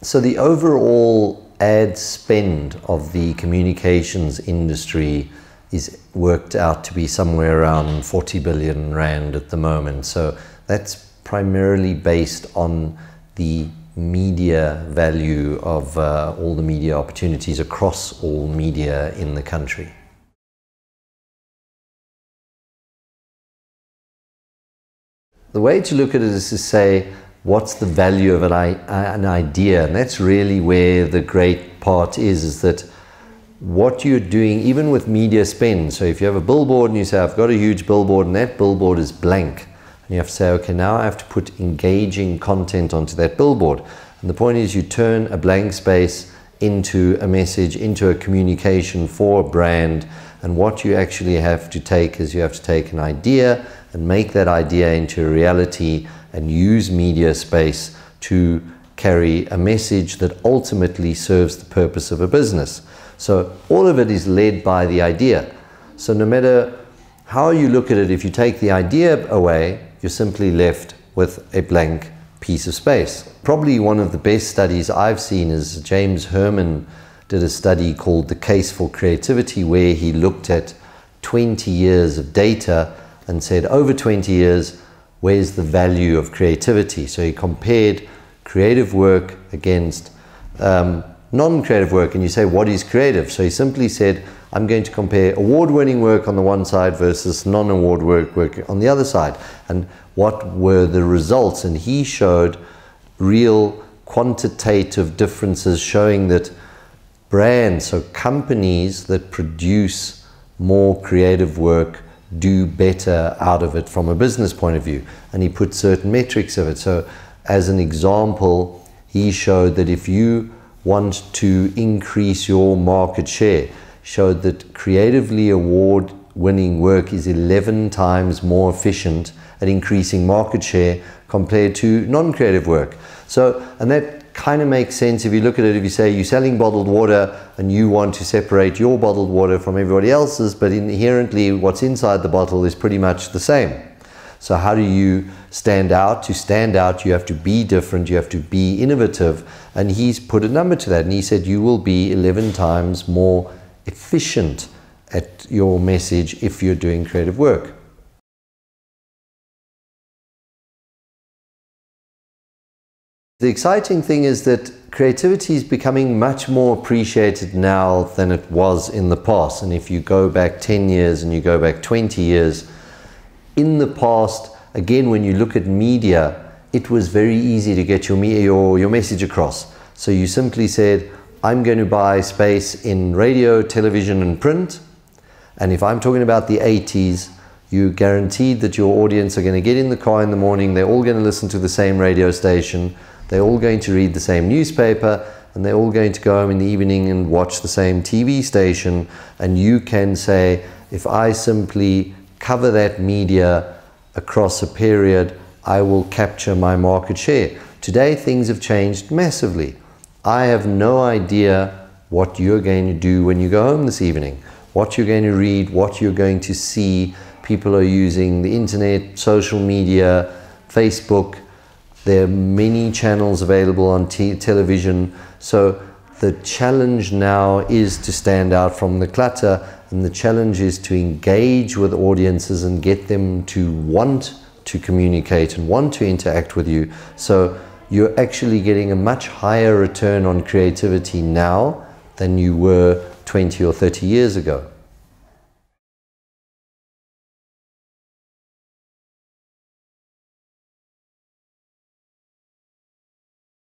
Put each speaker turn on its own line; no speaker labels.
So the overall ad spend of the communications industry is worked out to be somewhere around 40 billion rand at the moment. So that's primarily based on the media value of all the media opportunities across all media in the country. The way to look at it is to say, what's the value of an idea? And that's really where the great part is that what you're doing, even with media spend. So if you have a billboard and you say, I've got a huge billboard and that billboard is blank. And you have to say, okay, now I have to put engaging content onto that billboard. And the point is you turn a blank space into a message, into a communication for a brand. And what you actually have to take is you have to take an idea and make that idea into a reality and use media space to carry a message that ultimately serves the purpose of a business. So all of it is led by the idea. So no matter how you look at it, if you take the idea away, you're simply left with a blank piece of space. Probably one of the best studies I've seen is James Herman did a study called The Case for Creativity, where he looked at 20 years of data and said, over 20 years, where's the value of creativity? So he compared creative work against non-creative work, and you say, what is creative? So he simply said, I'm going to compare award-winning work on the one side versus non-award work on the other side. And what were the results? And he showed real quantitative differences showing that brands, so companies that produce more creative work, do better out of it from a business point of view. And he put certain metrics of it. So as an example, he showed that if you want to increase your market share, showed that creatively award-winning work is 11 times more efficient at increasing market share compared to non-creative work. So, and that kind of makes sense if you look at it. If you say you're selling bottled water and you want to separate your bottled water from everybody else's, but inherently what's inside the bottle is pretty much the same. So how do you stand out? To stand out, you have to be different, you have to be innovative. And he's put a number to that, and he said you will be 11 times more efficient at your message if you're doing creative work. The exciting thing is that creativity is becoming much more appreciated now than it was in the past. And if you go back 10 years and you go back 20 years, in the past, again, when you look at media, it was very easy to get your message across. So you simply said, I'm going to buy space in radio, television, and print. And if I'm talking about the 80s, you guaranteed that your audience are going to get in the car in the morning, they're all going to listen to the same radio station, they're all going to read the same newspaper, and they're all going to go home in the evening and watch the same TV station. And you can say, if I simply cover that media across a period, I will capture my market share. Today, things have changed massively. I have no idea what you're going to do when you go home this evening, what you're going to read, what you're going to see. People are using the internet, social media, Facebook. There are many channels available on television. So the challenge now is to stand out from the clutter, and the challenge is to engage with audiences and get them to want to communicate and want to interact with you. So you're actually getting a much higher return on creativity now than you were 20 or 30 years ago.